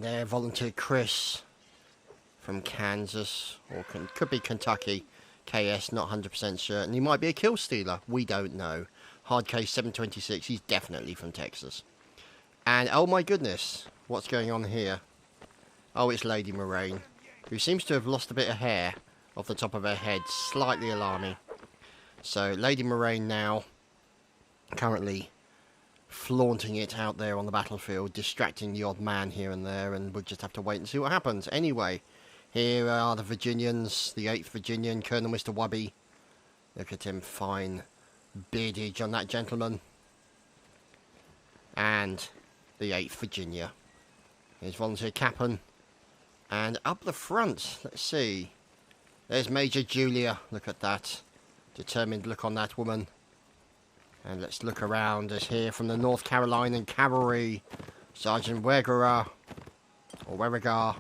there, Volunteer Chris from Kansas, or could be Kentucky. KS, not 100% certain. He might be a kill stealer. We don't know. Hard Case 726, he's definitely from Texas. And, oh my goodness, what's going on here? Oh, it's Lady Moraine, who seems to have lost a bit of hair off the top of her head. Slightly alarming. So, Lady Moraine now, currently flaunting it out there on the battlefield, distracting the odd man here and there, and we'll just have to wait and see what happens. Anyway, here are the Virginians, the 8th Virginian, Colonel Mr. Wubby. Look at him, fine beardage on that gentleman. And the 8th Virginia. Here's Volunteer Cap'n. And up the front, let's see. There's Major Julia, look at that. Determined look on that woman. And let's look around us here from the North Carolinian Cavalry. Sergeant Wegerer, or Weregar.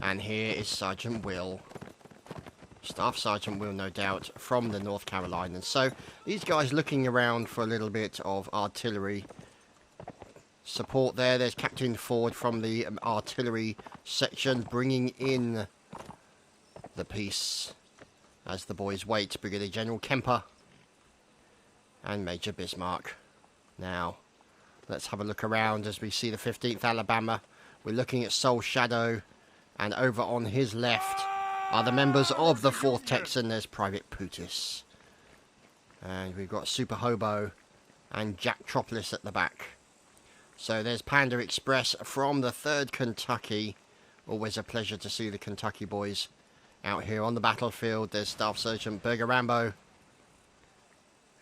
And here is Sergeant Will. Staff Sergeant Will, no doubt, from the North Carolinians. So, these guys looking around for a little bit of artillery support there. There's Captain Ford from the artillery section, bringing in the piece as the boys wait. Brigadier General Kemper and Major Bismarck. Now, let's have a look around as we see the 15th Alabama. We're looking at Soul Shadow, and over on his left are the members of the 4th Texan. There's Private Putis. And we've got Super Hobo and Jack Tropolis at the back. So there's Panda Express from the 3rd Kentucky. Always a pleasure to see the Kentucky boys out here on the battlefield. There's Staff Sergeant Burger Rambo.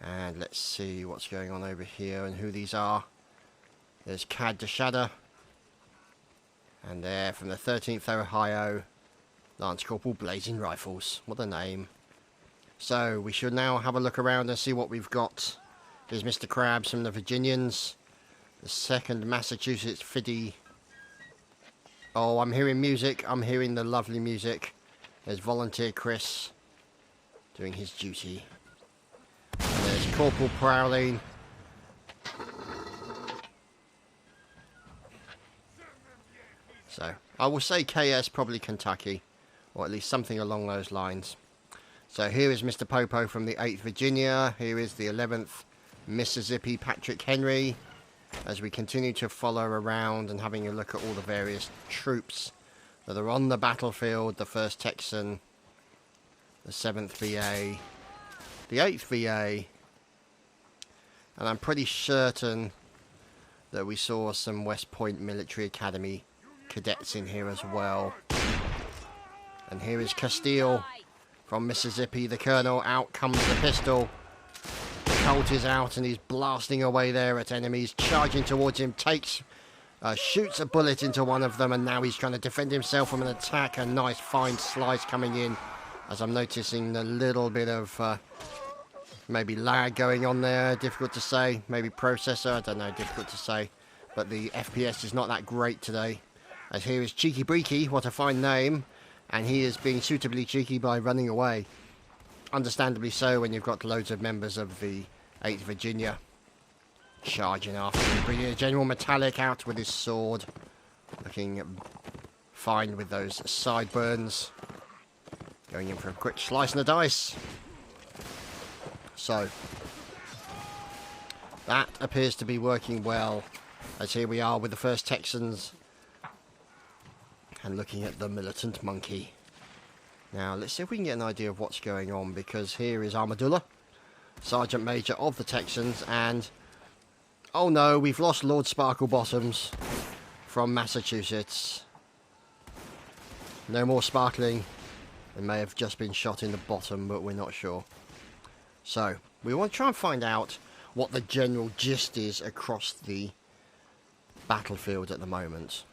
And let's see what's going on over here and who these are. There's Cad DeShadder. And there from the 13th Ohio, Lance Corporal Blazing Rifles. What a name. So we should now have a look around and see what we've got. Here's Mr. Krabs from the Virginians. The 2nd Massachusetts Fiddy. Oh, I'm hearing music. I'm hearing the lovely music. There's Volunteer Chris doing his duty. And there's Corporal Prowling. So, I will say KS, probably Kentucky. Or at least something along those lines. So here is Mr. Popo from the 8th Virginia. Here is the 11th Mississippi Patrick Henry. As we continue to follow around and having a look at all the various troops that are on the battlefield. The 1st Texan, the 7th VA, the 8th VA. And I'm pretty certain that we saw some West Point Military Academy cadets in here as well. And here is Castile from Mississippi, the colonel. Out comes the pistol. The Colt is out and he's blasting away there at enemies, charging towards him, shoots a bullet into one of them, and now he's trying to defend himself from an attack. A nice fine slice coming in, as I'm noticing a little bit of maybe lag going on there, difficult to say, maybe processor, I don't know, difficult to say, but the FPS is not that great today. As here is Cheeky Breeky, what a fine name, and he is being suitably cheeky by running away. Understandably so when you've got loads of members of the 8th Virginia charging after him. Brigadier General Metallic out with his sword, looking fine with those sideburns, going in for a quick slice and a dice. So, that appears to be working well, as here we are with the 1st Texans, and looking at the Militant Monkey. Now, let's see if we can get an idea of what's going on, because here is Armadillo, Sergeant Major of the Texans, and, oh no, we've lost Lord Sparklebottoms from Massachusetts. No more sparkling. They may have just been shot in the bottom, but we're not sure. So, we want to try and find out what the general gist is across the battlefield at the moment.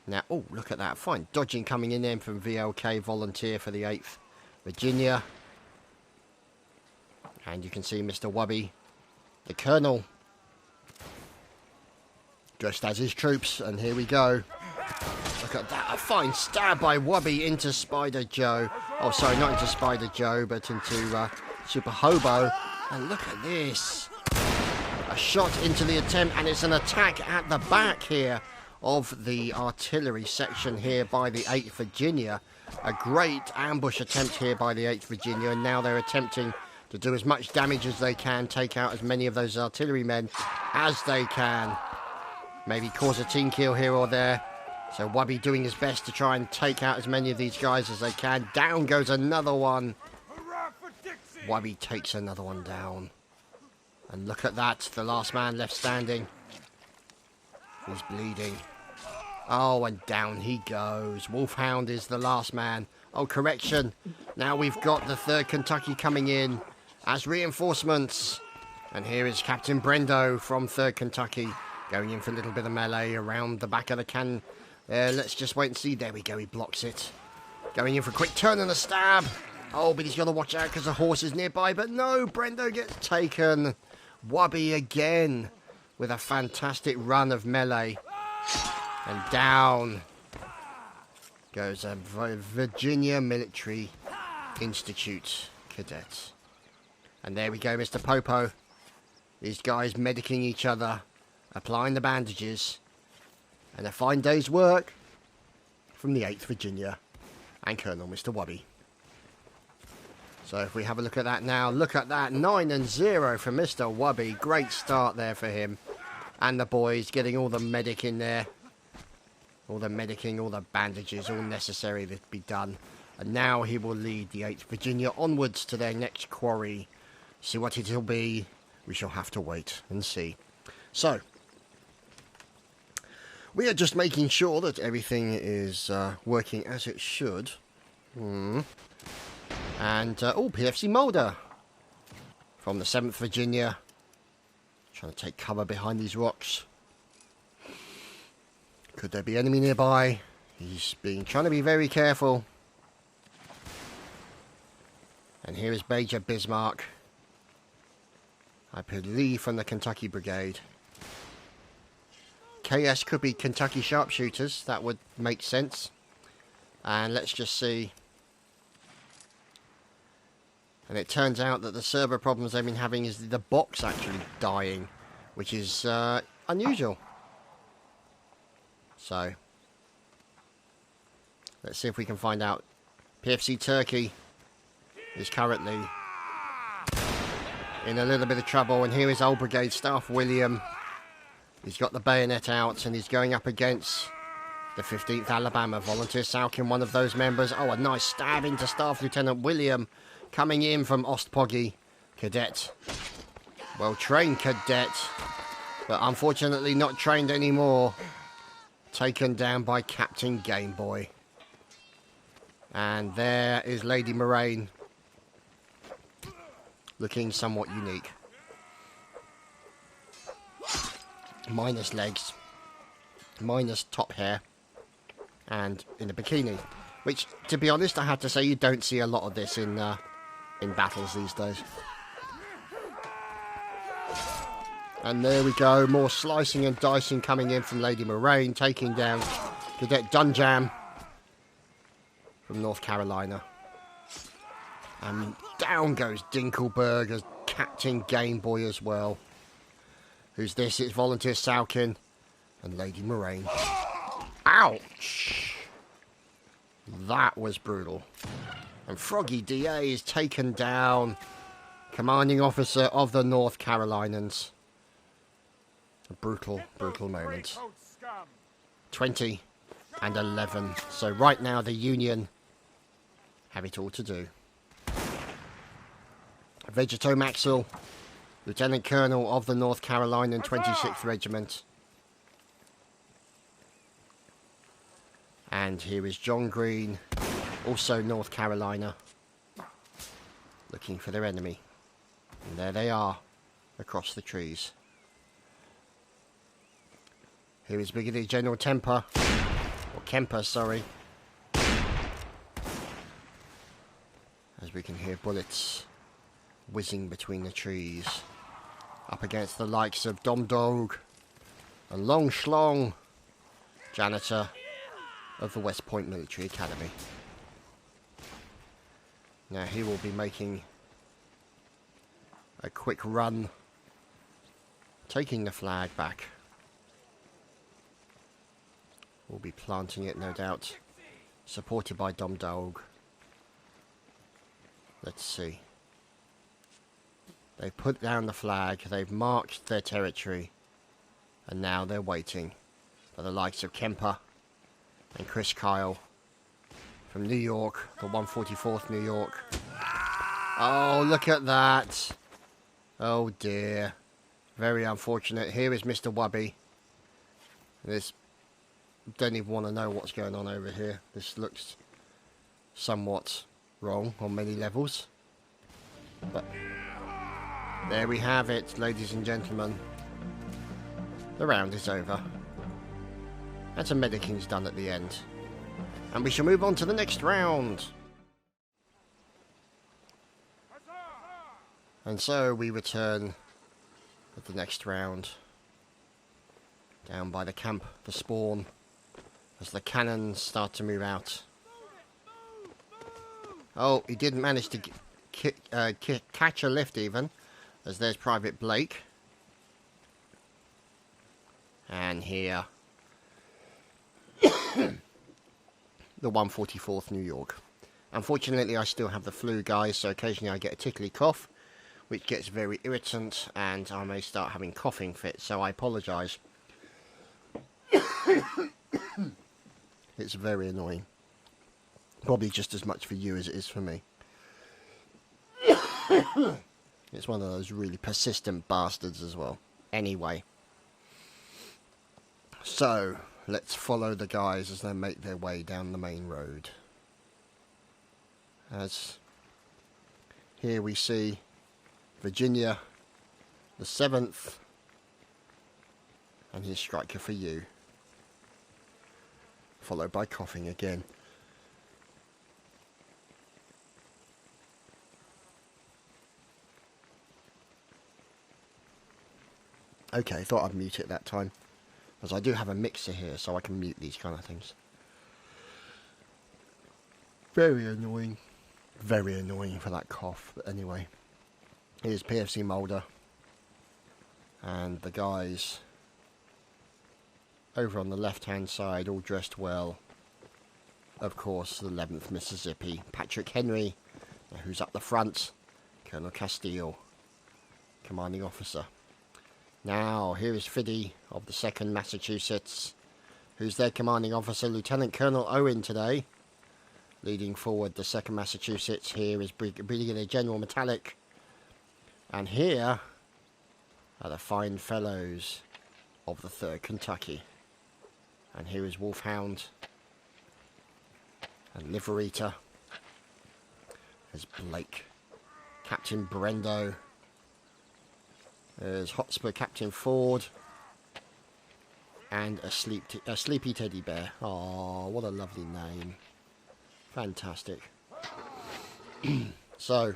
Now, oh, look at that. Fine dodging coming in then from VLK, volunteer for the 8th Virginia. And you can see Mr. Wubby, the Colonel, dressed as his troops. And here we go. Look at that. A fine stab by Wubby into Spider Joe. Oh, sorry, not into Spider Joe, but into Super Hobo. And look at this. A shot into the attempt, and it's an attack at the back here of the artillery section here by the 8th Virginia. A great ambush attempt here by the 8th Virginia, and now they're attempting to do as much damage as they can, take out as many of those artillerymen as they can. Maybe cause a team kill here or there. So Wubby doing his best to try and take out as many of these guys as they can. Down goes another one. Wubby takes another one down. And look at that, the last man left standing. He's bleeding. Oh, and down he goes. Wolfhound is the last man. Oh, correction. Now we've got the 3rd Kentucky coming in as reinforcements. And here is Captain Brendo from 3rd Kentucky going in for a little bit of melee around the back of the cannon. Let's just wait and see. There we go, he blocks it. Going in for a quick turn and a stab. Oh, but he's got to watch out because the horse is nearby. But no, Brendo gets taken. Wubby again with a fantastic run of melee. And down goes a Virginia Military Institute cadet. And there we go, Mr. Popo. These guys medicing each other, applying the bandages. And a fine day's work from the 8th Virginia and Colonel Mr. Wubby. So if we have a look at that now, look at that, 9-0 for Mr. Wubby. Great start there for him. And the boys getting all the medic in there. All the medicing, all the bandages, all necessary to be done. And now he will lead the 8th Virginia onwards to their next quarry. See what it will be. We shall have to wait and see. So, we are just making sure that everything is working as it should. And, oh, PFC Mulder from the 7th Virginia. Trying to take cover behind these rocks. Could there be enemy nearby? He's trying to be very careful. And here is Major Bismarck. I believe from the Kentucky Brigade. KS could be Kentucky Sharpshooters. That would make sense. And let's just see. And it turns out that the server problems they've been having is the box actually dying, which is unusual. So, let's see if we can find out. PFC Turkey is currently in a little bit of trouble, and here is Old Brigade Staff William. He's got the bayonet out, and he's going up against the 15th Alabama Volunteer Salkin, one of those members. Oh, a nice stab into Staff Lieutenant William, coming in from Ostpoggy. Cadet. Well-trained cadet, but unfortunately not trained anymore. Taken down by Captain Gameboy. And there is Lady Moraine. Looking somewhat unique. Minus legs. Minus top hair. And in a bikini. Which, to be honest, I have to say you don't see a lot of this in battles these days. And there we go, more slicing and dicing coming in from Lady Moraine, taking down Cadet Dunjam from North Carolina. And down goes Dinkelberg as Captain Gameboy as well. Who's this? It's Volunteer Salkin and Lady Moraine. Ouch! That was brutal. And Froggy DA is taken down. Commanding officer of the North Carolinians. A brutal, brutal moment. 20 and 11. So right now the Union have it all to do. Vegeto Maxwell, Lieutenant Colonel of the North Carolinian 26th Regiment. And here is John Green, also North Carolina, looking for their enemy. And there they are, across the trees. Here is Brigadier General Temper, or Kemper, sorry. As we can hear bullets whizzing between the trees. Up against the likes of Dom Dog and Long Schlong, janitor of the West Point Military Academy. Now he will be making a quick run taking the flag back. We'll be planting it, no doubt. Supported by Dom Dog. Let's see. They've put down the flag, they've marked their territory, and now they're waiting for the likes of Kemper and Chris Kyle from New York, the 144th New York. Oh, look at that. Oh dear. Very unfortunate. Here is Mr. Wubby. This, don't even want to know what's going on over here. This looks somewhat wrong on many levels. But there we have it, ladies and gentlemen. The round is over. And some medicing's done at the end. And we shall move on to the next round. And so we return at the next round. Down by the camp, the spawn. As the cannons start to move out. Oh, he didn't manage to catch a lift even. As there's Private Blake. And here, the 144th New York. Unfortunately, I still have the flu, guys, so occasionally I get a tickly cough, which gets very irritant, and I may start having coughing fits, so I apologise. It's very annoying. Probably just as much for you as it is for me. It's one of those really persistent bastards as well. Anyway. So, let's follow the guys as they make their way down the main road. As here we see Virginia, the 7th, and his striker for you. Followed by coughing again. Okay, thought I'd mute it that time. Because I do have a mixer here, so I can mute these kind of things. Very annoying. Very annoying for that cough. But anyway. Here's PFC Mulder. And the guys over on the left-hand side, all dressed well. Of course, the 11th Mississippi. Patrick Henry, who's up the front. Colonel Castile, commanding officer. Now, here is Fiddy of the 2nd Massachusetts, who's their commanding officer, Lieutenant Colonel Owen today. Leading forward the 2nd Massachusetts, here is Brigadier General Metallic. And here are the fine fellows of the 3rd Kentucky. And here is Wolfhound and Liverita. There's Blake, Captain Brendo. There's Hotspur Captain Ford. And a sleepy teddy bear. Oh, what a lovely name. Fantastic. So,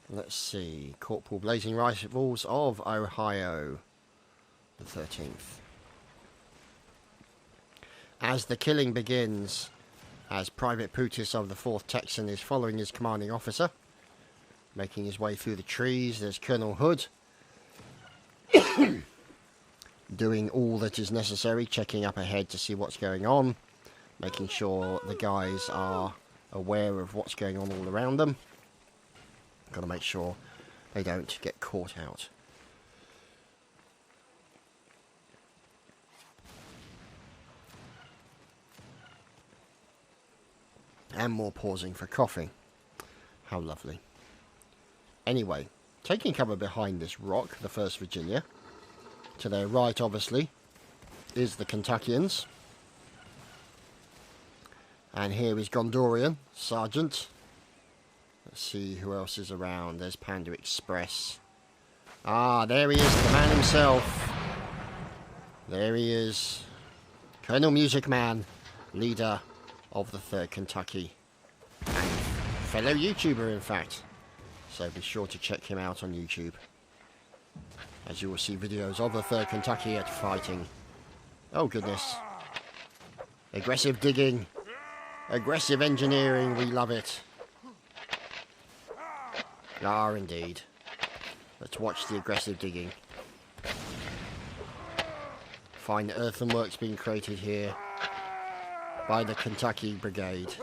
let's see. Corporal Blazing Rifles of Ohio, the 13th. As the killing begins, as Private Putis of the 4th Texan is following his commanding officer, making his way through the trees, there's Colonel Hood doing all that is necessary, checking up ahead to see what's going on, making sure the guys are aware of what's going on all around them. Got to make sure they don't get caught out. And more pausing for coughing. How lovely. Anyway, taking cover behind this rock, the 1st Virginia. To their right, obviously, is the Kentuckians. And here is Gondorian, Sergeant. Let's see who else is around. There's Panda Express. Ah, there he is, the man himself. There he is. Colonel Music Man, leader of the 3rd Kentucky. And fellow YouTuber, in fact. So be sure to check him out on YouTube. As you will see videos of the 3rd Kentucky at fighting. Oh goodness. Aggressive digging. Aggressive engineering, we love it. Ah, indeed. Let's watch the aggressive digging. Fine earthenworks being created here by the Kentucky Brigade.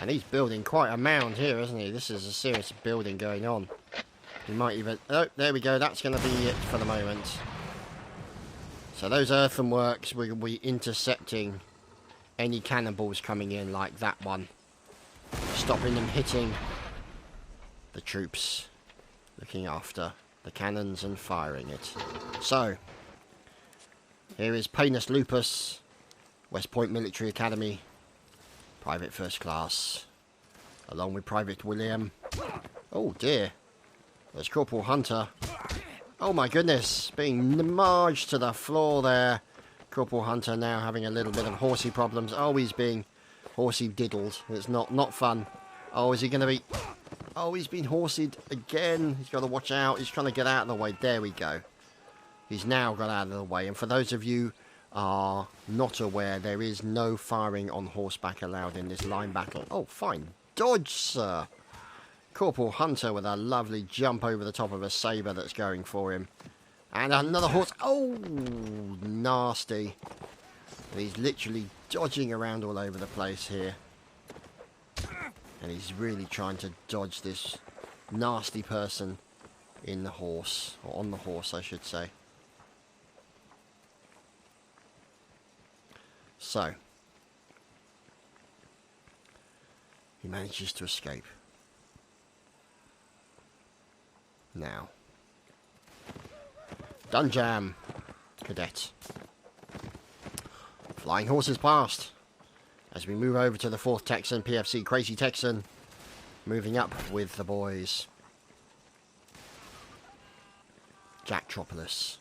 And he's building quite a mound here, isn't he? This is a serious building going on. He might even... Oh, there we go. That's going to be it for the moment. So those earthenworks will be intercepting any cannonballs coming in like that one. Stopping them hitting the troops. Looking after the cannons and firing it. So, here is Painus Lupus, West Point Military Academy, Private First Class, along with Private William. Oh dear, there's Corporal Hunter. Oh my goodness, being marched to the floor there. Corporal Hunter now having a little bit of horsey problems. Oh, he's being horsey diddled. It's not fun. Oh, is he going to be... Oh, he's been horseyed again. He's got to watch out. He's trying to get out of the way. There we go. He's now got out of the way. And for those of you are not aware, there is no firing on horseback allowed in this line battle. Oh, fine dodge, sir. Corporal Hunter with a lovely jump over the top of a sabre that's going for him. And another horse. Oh, nasty. He's literally dodging around all over the place here. And he's really trying to dodge this nasty person in the horse. Or on the horse, I should say. So. He manages to escape. Now. Dunjam. Cadet. Flying horses past. As we move over to the 4th Texan, PFC Crazy Texan, moving up with the boys. Chadtopia.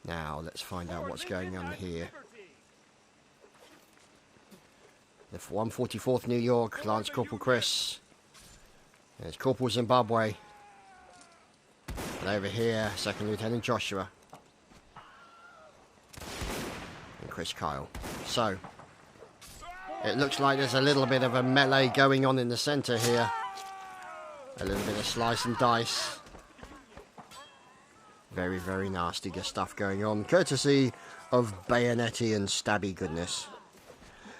Now, let's find out what's going on here. The 144th New York, Lance Corporal Chris. There's Corporal Zimbabwe. And over here, 2nd Lieutenant Joshua. And Chris Kyle. So... it looks like there's a little bit of a melee going on in the centre here. A little bit of slice and dice. Very, very nasty stuff going on. Courtesy of bayonetti and stabby goodness.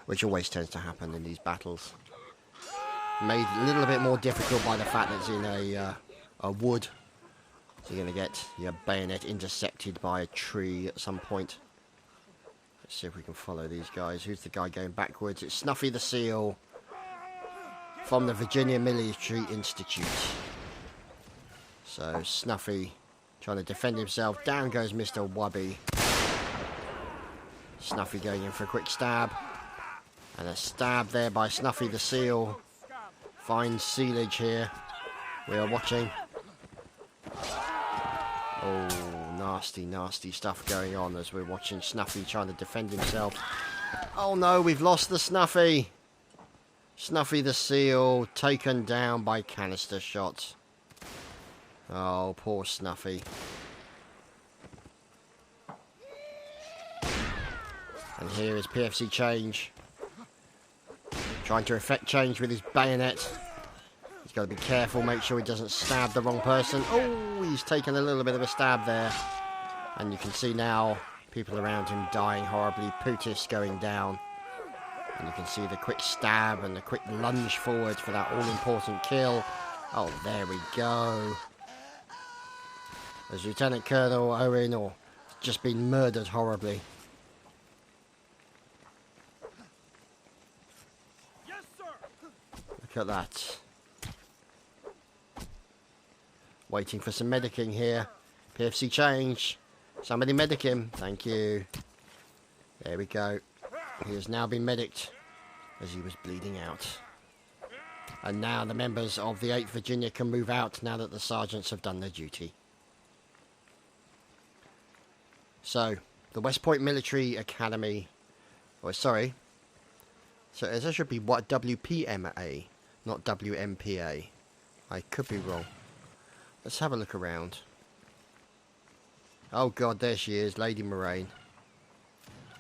Which always tends to happen in these battles. Made a little bit more difficult by the fact that it's in a wood. So you're going to get your bayonet intercepted by a tree at some point. Let's see if we can follow these guys. Who's the guy going backwards? It's Snuffy the Seal from the Virginia Military Institute. So Snuffy trying to defend himself. Down goes Mr. Wubby. Snuffy going in for a quick stab. And a stab there by Snuffy the Seal. Fine sealage here. We are watching. Oh, nasty, nasty stuff going on as we're watching Snuffy trying to defend himself. Oh no, we've lost the Snuffy. Snuffy the Seal taken down by canister shots. Oh, poor Snuffy. And here is PFC Change. Trying to effect change with his bayonet. He's got to be careful, make sure he doesn't stab the wrong person. Oh, he's taken a little bit of a stab there. And you can see now people around him dying horribly. Putis going down. And you can see the quick stab and the quick lunge forward for that all-important kill. Oh, there we go. As Lieutenant Colonel Owen or just been murdered horribly. Yes, sir. Look at that. Waiting for some medicing here. PFC change. Somebody medic him. Thank you. There we go. He has now been medicked as he was bleeding out. And now the members of the 8th Virginia can move out now that the sergeants have done their duty. So, the West Point Military Academy... Oh, sorry. So, there should be what WPMA, not WMPA. I could be wrong. Let's have a look around. Oh god, there she is, Lady Moraine.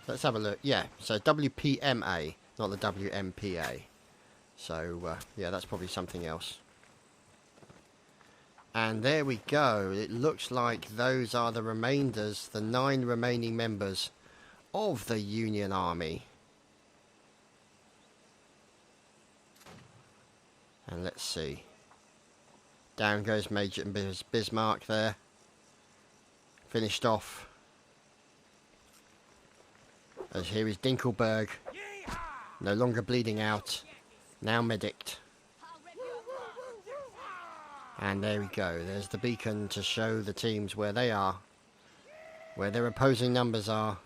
Let's have a look. Yeah, so WPMA, not the WMPA. So, yeah, that's probably something else. And there we go. It looks like those are the remainders, the 9 remaining members of the Union Army. And let's see. Down goes Major Bismarck there. Finished off. As here is Dinkelberg. No longer bleeding out. Now medicked. And there we go. There's the beacon to show the teams where they are. Where their opposing numbers are.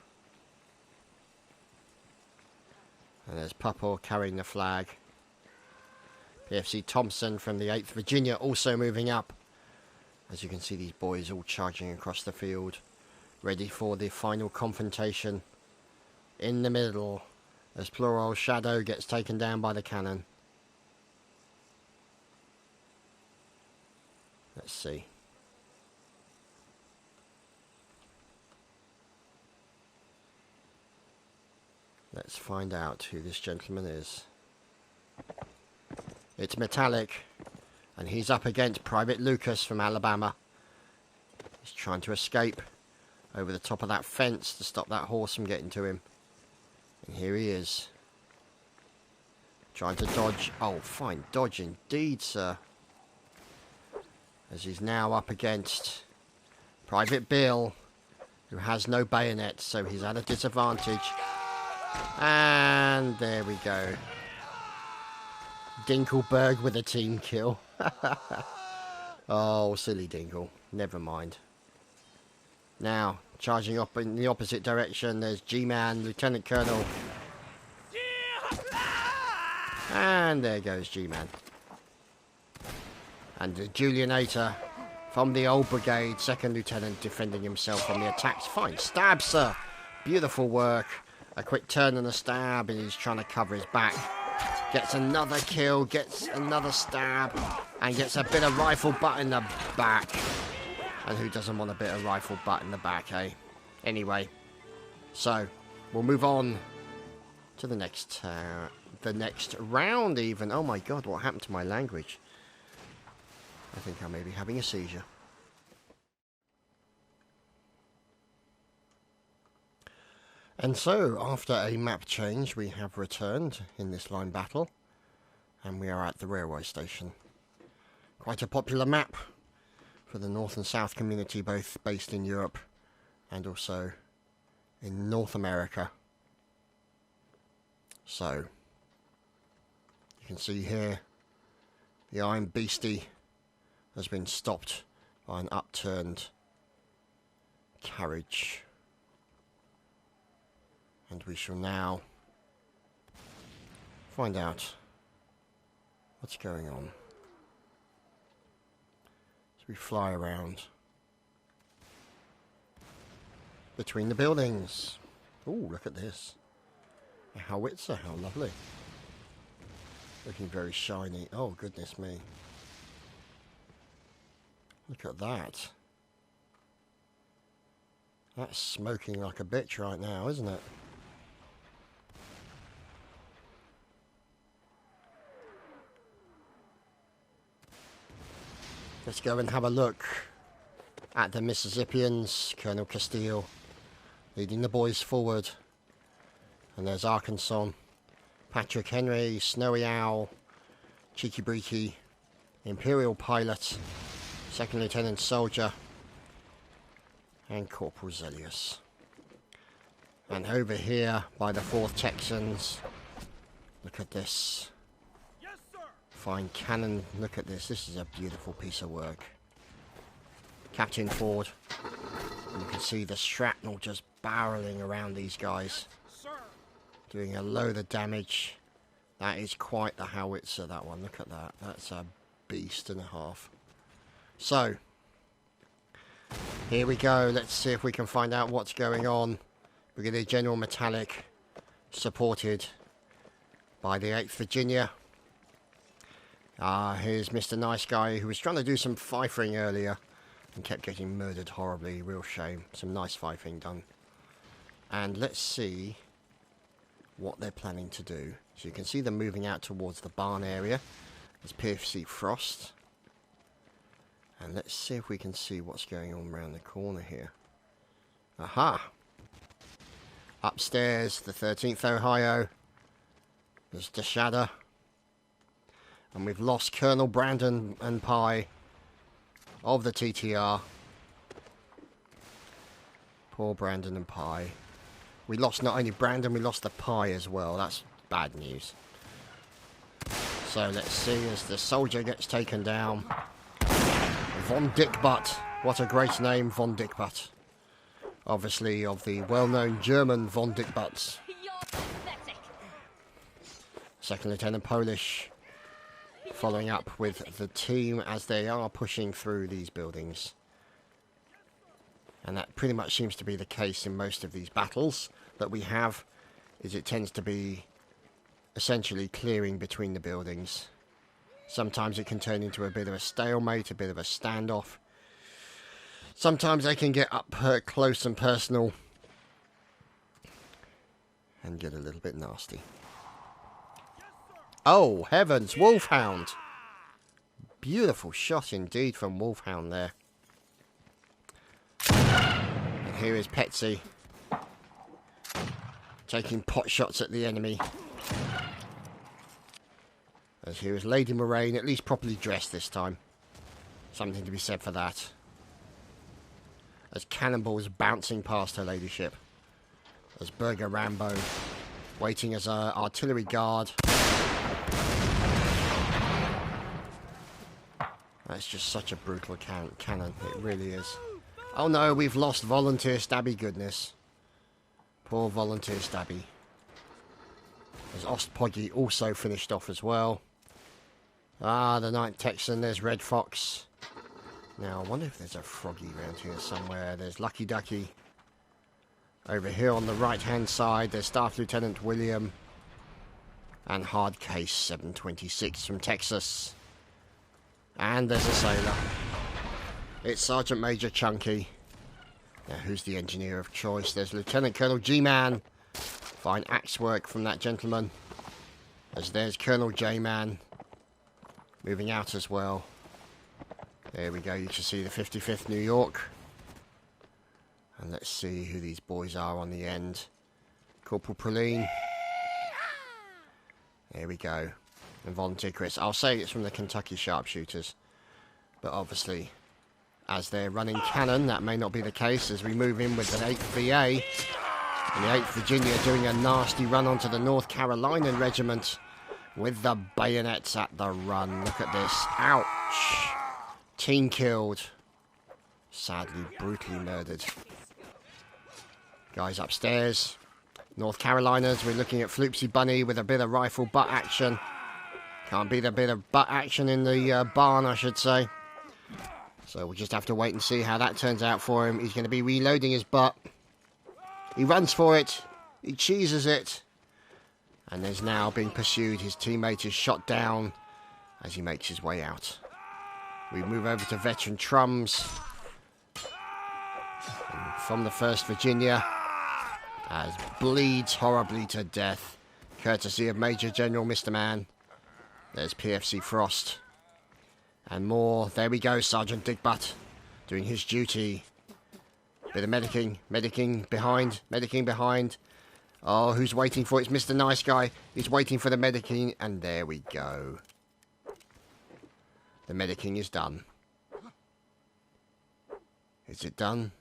And there's Pupple carrying the flag. PFC Thompson from the 8th Virginia also moving up. As you can see, these boys all charging across the field. Ready for the final confrontation. In the middle, as Plural Shadow gets taken down by the cannon. Let's see. Let's find out who this gentleman is. It's Metallic, and he's up against Private Lucas from Alabama. He's trying to escape over the top of that fence to stop that horse from getting to him. And here he is. Trying to dodge. Oh, fine dodge indeed, sir. As he's now up against Private Bill, who has no bayonet, so he's at a disadvantage. And there we go. Dinkelberg with a team kill. Oh, silly Dinkel. Never mind. Now, charging up in the opposite direction, there's G-Man, Lieutenant Colonel. And there goes G-Man. And the Julianator from the old brigade, 2nd Lieutenant, defending himself from the attacks. Fine stab, sir. Beautiful work. A quick turn and a stab, and he's trying to cover his back. Gets another kill, gets another stab, and gets a bit of rifle butt in the back. And who doesn't want a bit of rifle butt in the back, eh? Anyway, so we'll move on to the next round even. Oh my god, what happened to my language? I think I may be having a seizure. And so, after a map change, we have returned in this line battle, and we are at the railway station. Quite a popular map for the North and South community, both based in Europe and also in North America. So, you can see here, the Iron Beastie has been stopped by an upturned carriage. And we shall now find out what's going on as we fly around between the buildings. Oh, look at this. A howitzer, how lovely. Looking very shiny. Oh, goodness me. Look at that. That's smoking like a bitch right now, isn't it? Let's go and have a look at the Mississippians. Colonel Castile leading the boys forward. And there's Arkansas, Patrick Henry, Snowy Owl, Cheeky Breeky, Imperial Pilot, 2nd Lieutenant Soldier, and Corporal Zelius. And over here by the 4th Texans, look at this. Fine cannon, look at this. This is a beautiful piece of work. Captain Ford. And you can see the shrapnel just barreling around these guys. Doing a load of damage. That is quite the howitzer, that one. Look at that. That's a beast and a half. So, here we go. Let's see if we can find out what's going on. Brigadier General Metallic, supported by the 8th Virginia. Here's Mr. Nice Guy, who was trying to do some fifing earlier and kept getting murdered horribly. Real shame. Some nice fifing done. And let's see what they're planning to do. So you can see them moving out towards the barn area. There's PFC Frost. And let's see if we can see what's going on around the corner here. Aha! Upstairs, the 13th Ohio. There's the Shadow. And we've lost Colonel Brandon and Pye of the TTR. Poor Brandon and Pye. We lost not only Brandon, we lost the Pye as well. That's bad news. So let's see as the soldier gets taken down. Von Dickbutt. What a great name, Von Dickbutt. Obviously of the well-known German Von Dickbutts. Second Lieutenant Polish following up with the team as they are pushing through these buildings. And that pretty much seems to be the case in most of these battles that we have, is it tends to be essentially clearing between the buildings. Sometimes it can turn into a bit of a stalemate, a bit of a standoff. Sometimes they can get up close and personal and get a little bit nasty. Oh, heavens, Wolfhound! Beautiful shot indeed from Wolfhound there. And here is Petsy taking pot shots at the enemy. As here is Lady Moraine, at least properly dressed this time. Something to be said for that. As cannonballs bouncing past her ladyship. As Burger Rambo waiting as an artillery guard. That's just such a brutal cannon, it really is. Oh no, we've lost Volunteer Stabby goodness. Poor Volunteer Stabby. As Ostpoggy also finished off as well. Ah, the 9th Texan, there's Red Fox. Now, I wonder if there's a Froggy around here somewhere. There's Lucky Ducky. Over here on the right-hand side, there's Staff Lieutenant William. And Hard Case 726 from Texas. And there's a sailor. It's Sergeant Major Chunky. Now, who's the engineer of choice? There's Lieutenant Colonel G-Man. Fine axe work from that gentleman. As there's Colonel J-Man. Moving out as well. There we go, you can see the 55th New York. And let's see who these boys are on the end. Corporal Praline. There we go. And Volunteer Chris. I'll say it's from the Kentucky Sharpshooters. But obviously, as they're running cannon, that may not be the case as we move in with the 8th VA. And the 8th Virginia doing a nasty run onto the North Carolina Regiment with the bayonets at the run. Look at this. Ouch. Team killed. Sadly, brutally murdered. Guys upstairs. North Carolinas, we're looking at Floopsy Bunny with a bit of rifle butt action. Can't beat a bit of butt action in the barn, I should say. So we'll just have to wait and see how that turns out for him. He's going to be reloading his butt. He runs for it. He cheeses it. And there's now being pursued. His teammate is shot down as he makes his way out. We move over to Veteran Trums. And from the 1st Virginia. As bleeds horribly to death. Courtesy of Major General Mr. Man. There's PFC Frost. And more. There we go, Sergeant Dickbutt. Doing his duty. Bit of medicing behind. Oh, who's waiting for it? It's Mr. Nice Guy. He's waiting for the medicing, and there we go. The medicing is done. Is it done?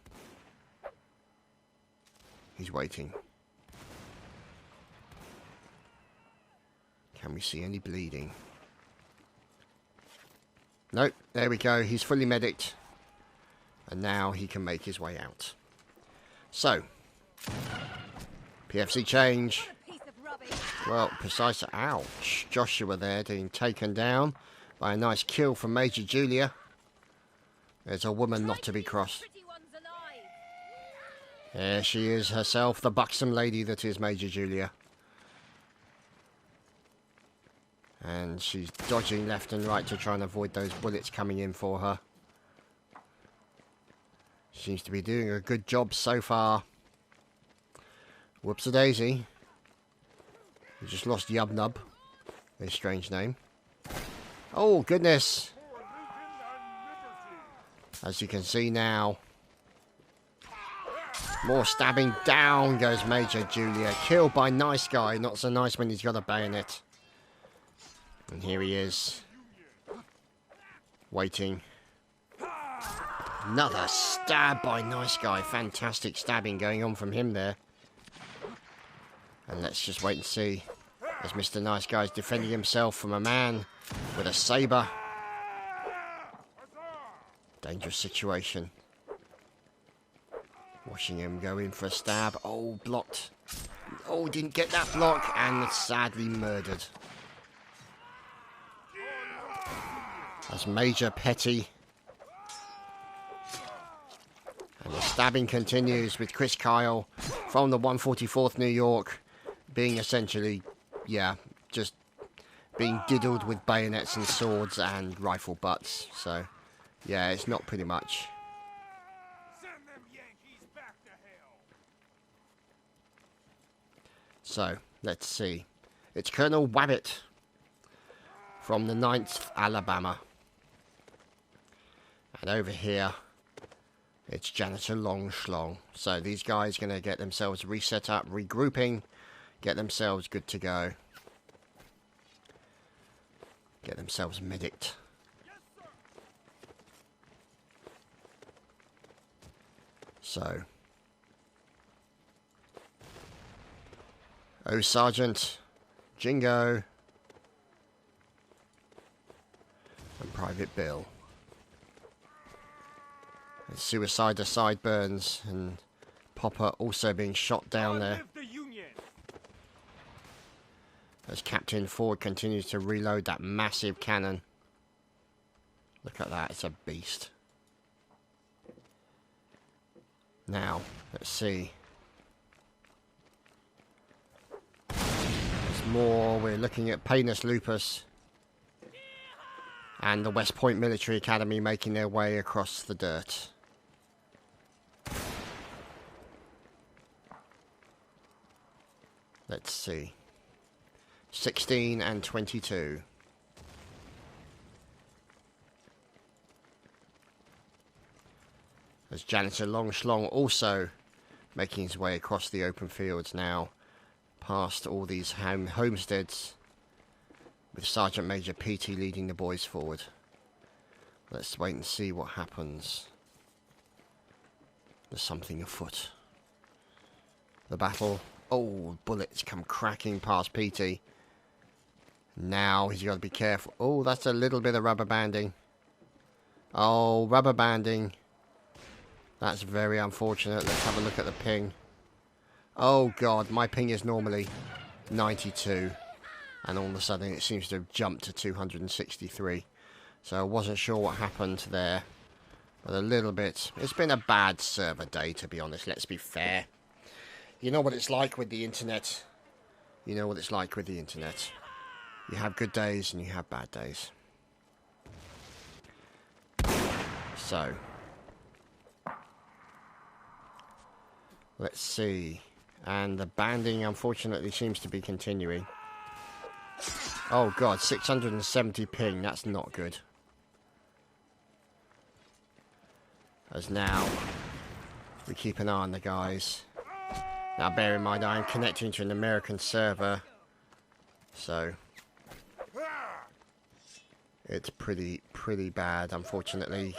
He's waiting. Can we see any bleeding? Nope, there we go. He's fully medicked. And now he can make his way out. So, PFC change. Well, precise. Ouch. Joshua there being taken down by a nice kill from Major Julia. There's a woman not to be crossed. There she is herself, the buxom lady that is Major Julia. And she's dodging left and right to try and avoid those bullets coming in for her. Seems to be doing a good job so far. Whoops-a-daisy. We just lost Yubnub. A strange name. Oh, goodness. As you can see now. More stabbing. Down goes Major Julia. Killed by Nice Guy. Not so nice when he's got a bayonet. And here he is. Waiting. Another stab by Nice Guy. Fantastic stabbing going on from him there. And let's just wait and see. As Mr. Nice Guy is defending himself from a man with a saber. Dangerous situation. Watching him go in for a stab. Oh, blocked. Oh, didn't get that block. And sadly murdered. As Major Petty. And the stabbing continues with Chris Kyle from the 144th New York being essentially, yeah, just being diddled with bayonets and swords and rifle butts. So, yeah, it's not pretty much. So, let's see. It's Colonel Wabbit from the 9th Alabama. And over here, it's Janitor Long Schlong. So these guys are going to get themselves reset up, regrouping, get themselves good to go. Get themselves medicked. So. Oh, Sergeant. Jingo. And Private Bill. And Suicider Sideburns and Popper also being shot down there. As Captain Ford continues to reload that massive cannon. Look at that, it's a beast. Now, let's see. There's more. We're looking at Painus Lupus and the West Point Military Academy making their way across the dirt. Let's see. 16 and 22. As Janitor Long Schlong also making his way across the open fields now, past all these homesteads, with Sergeant Major P.T. leading the boys forward. Let's wait and see what happens. There's something afoot. The battle. Oh, bullets come cracking past P.T. Now he's got to be careful. Oh, that's a little bit of rubber banding. Oh, rubber banding. That's very unfortunate. Let's have a look at the ping. Oh, God. My ping is normally 92. And all of a sudden it seems to have jumped to 263. So I wasn't sure what happened there. But a little bit. It's been a bad server day, to be honest. Let's be fair. You know what it's like with the internet. You know what it's like with the internet. You have good days and you have bad days. So. Let's see. And the banding, unfortunately, seems to be continuing. Oh, God. 670 ping. That's not good. As now, we keep an eye on the guys. Now, bear in mind, I am connecting to an American server. So, it's pretty bad, unfortunately.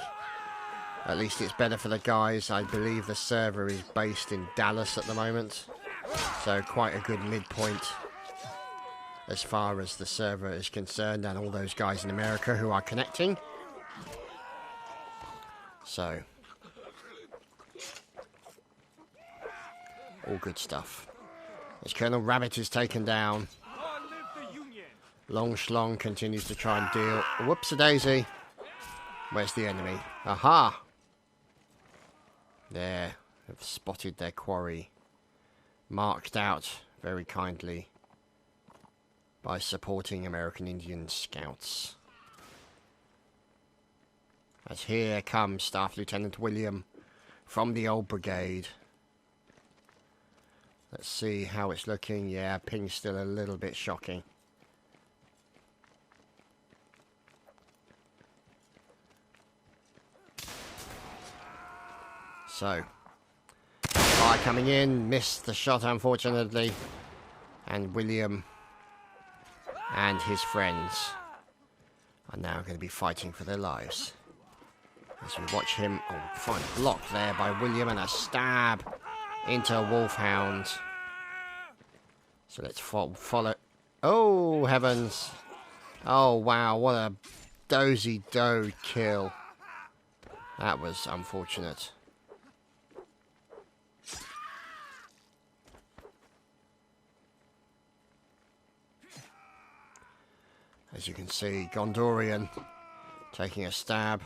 At least it's better for the guys. I believe the server is based in Dallas at the moment. So, quite a good midpoint as far as the server is concerned. And all those guys in America who are connecting. So, all good stuff. As Colonel Rabbit is taken down. Long Schlong continues to try and deal. Whoops-a-daisy. Where's the enemy? Aha! There. Have spotted their quarry. Marked out very kindly by supporting American Indian Scouts. As here comes Staff Lieutenant William from the old brigade. Let's see how it's looking. Yeah, ping's still a little bit shocking. So, fire coming in, missed the shot unfortunately, and William and his friends are now going to be fighting for their lives. As we watch him, fine block there by William and a stab into a wolfhound. So let's follow. Oh heavens! Oh wow, what a dozy-do kill. That was unfortunate. As you can see, Gondorian taking a stab.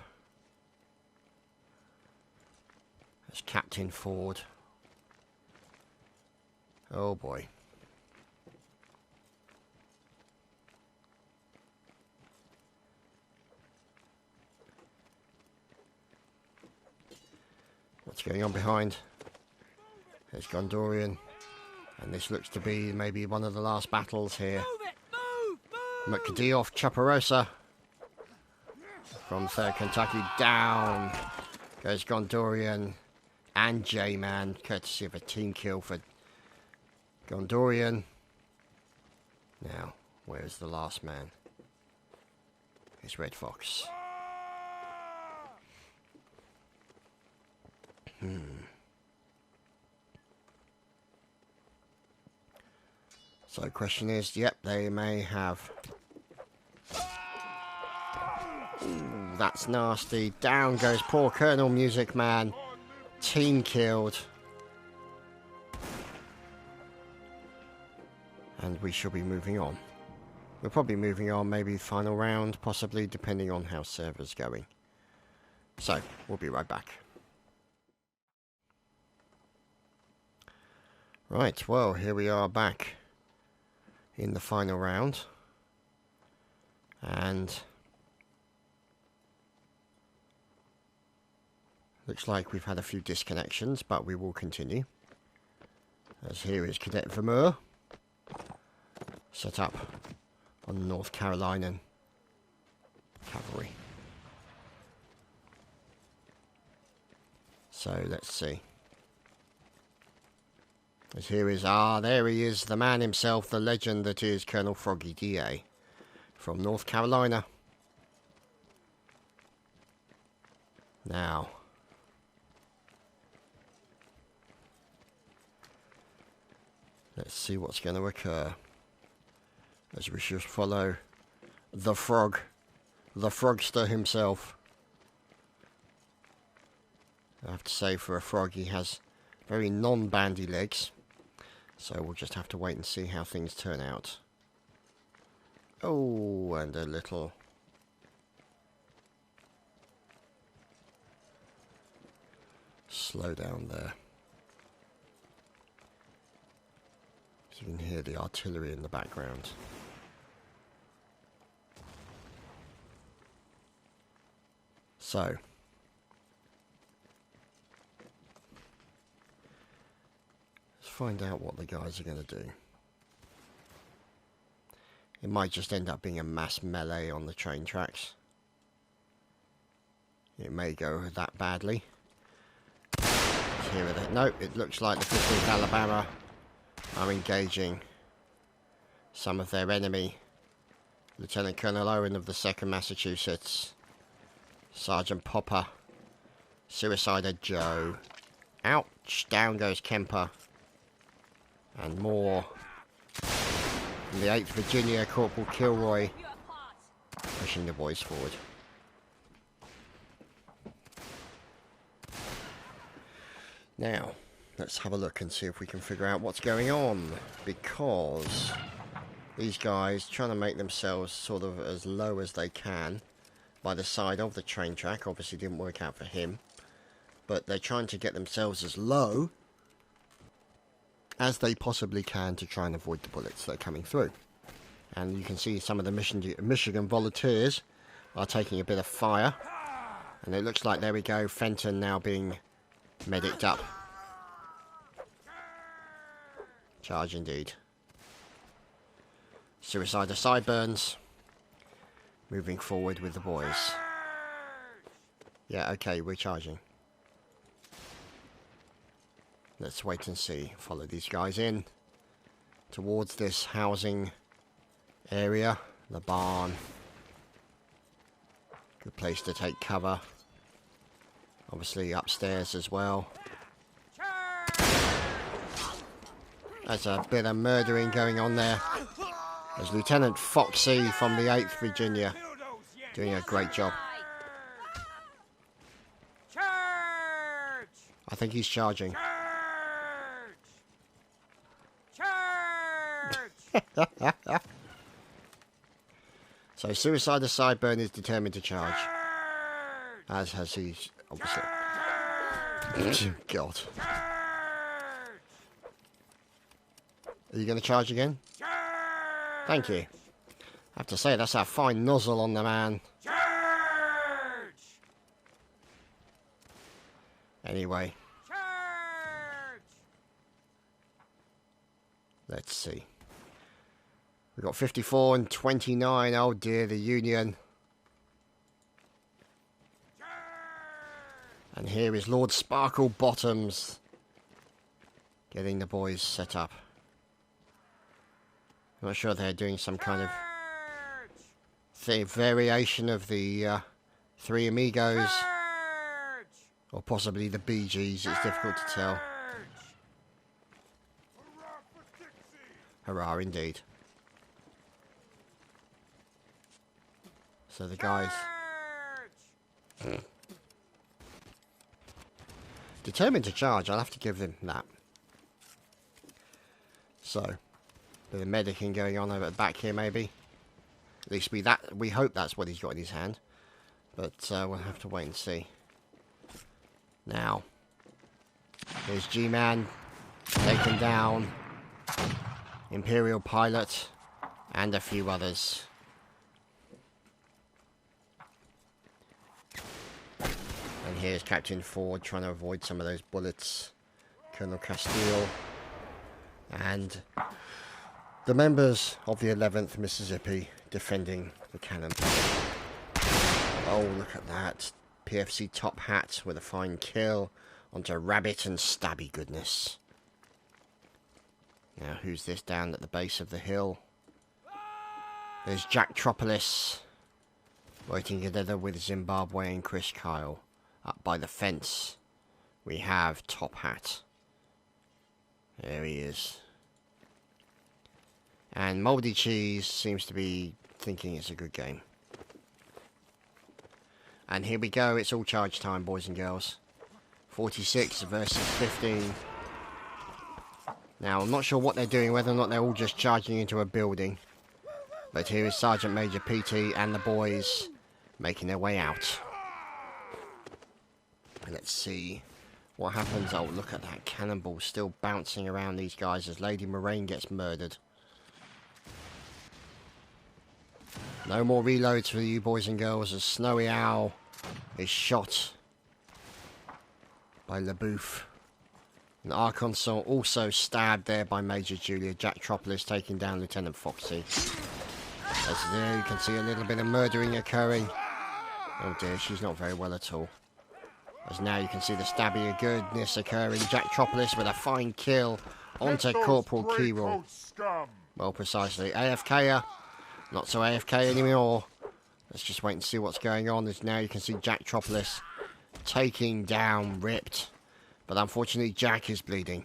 As Captain Ford. Oh boy. What's going on behind? There's Gondorian. And this looks to be maybe one of the last battles here. McD off Chaparosa. From 3rd Kentucky down goes Gondorian and J-Man, courtesy of a team kill for Gondorian. Now, where's the last man? It's Red Fox. So the question is, yep, they may have. Ooh, that's nasty. Down goes poor Colonel Music Man. Team killed. And we shall be moving on. We're probably moving on, maybe final round, possibly, depending on how server's going. So, we'll be right back. Right, well, here we are back in the final round. And looks like we've had a few disconnections, but we will continue. As here is Cadet Vermeer, set up on the North Carolinian Cavalry. So let's see. As here is, there he is, the man himself, the legend that is Colonel Froggy DA from North Carolina. Now, let's see what's going to occur. As we should follow the frog, the frogster himself. I have to say, for a frog, he has very non-bandy legs. So we'll just have to wait and see how things turn out. Oh, and a little slow down there. You can hear the artillery in the background. So, let's find out what the guys are going to do. It might just end up being a mass melee on the train tracks. It may go that badly. Here it is. Nope, it looks like the 15th Alabama are engaging some of their enemy. Lieutenant Colonel Owen of the 2nd Massachusetts. Sergeant Popper. Suicider Joe. Ouch! Down goes Kemper. And more. From the 8th Virginia, Corporal Kilroy. Pushing the boys forward. Now, let's have a look and see if we can figure out what's going on. Because these guys trying to make themselves sort of as low as they can by the side of the train track. Obviously didn't work out for him. But they're trying to get themselves as low as they possibly can to try and avoid the bullets that are coming through. And you can see some of the Michigan volunteers are taking a bit of fire. And it looks like, there we go, Fenton now being medicked up. Charge indeed. Suicider Sideburns moving forward with the boys. Yeah, okay, we're charging. Let's wait and see. Follow these guys in towards this housing area. The barn. Good place to take cover. Obviously upstairs as well. There's a bit of murdering going on there. There's Lieutenant Foxy from the 8th Virginia doing a great job. I think he's charging. So Suicide the Sideburn is determined to charge. As has he, obviously. God. Are you going to charge again? Thank you. I have to say, that's a fine nozzle on the man. Anyway. Let's see. We've got 54 and 29. Oh dear, the Union. And here is Lord Sparkle Bottoms getting the boys set up. I'm not sure they're doing some kind of variation of the Three Amigos. Or possibly the Bee Gees, it's difficult to tell. Hurrah indeed. So the guys... determined to charge, I'll have to give them that. So, bit of medicing going on over at the back here maybe. At least we hope that's what he's got in his hand. But we'll have to wait and see. Now, here's G-Man taken down, Imperial Pilot, and a few others. And here's Captain Ford trying to avoid some of those bullets. Colonel Castile. And the members of the 11th Mississippi defending the cannon. Oh, look at that. PFC top hat with a fine kill onto Rabbit and Stabby goodness. Now, who's this down at the base of the hill? There's Jacktropolis working together with Zimbabwe and Chris Kyle. Up by the fence, we have Top Hat. There he is. And Mouldy Cheese seems to be thinking it's a good game. And here we go, it's all charge time, boys and girls. 46 versus 15. Now, I'm not sure what they're doing, whether or not they're all just charging into a building. But here is Sergeant Major PT and the boys making their way out. Let's see what happens. Oh, look at that cannonball still bouncing around these guys as Lady Moraine gets murdered. No more reloads for you boys and girls as Snowy Owl is shot by LaBouffe. And Arkansas also stabbed there by Major Julia. Jacktropolis taking down Lieutenant Foxy. As there you can see a little bit of murdering occurring. Oh dear, she's not very well at all. As now you can see the stabby of goodness occurring. Jacktropolis with a fine kill onto Corporal Keyroll. Well, precisely. AFK'er. Not so AFK anymore. Let's just wait and see what's going on. As now you can see Jacktropolis taking down Ripped. But unfortunately Jack is bleeding.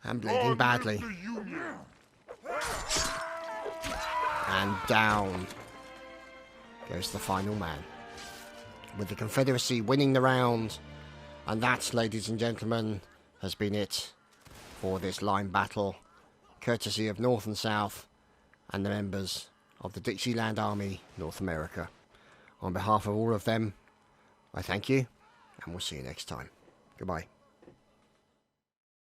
And bleeding badly. And down goes the final man. With the Confederacy winning the round. And that, ladies and gentlemen, has been it for this line battle. Courtesy of North and South and the members of the Dixieland Army, North America. On behalf of all of them, I thank you, and we'll see you next time. Goodbye.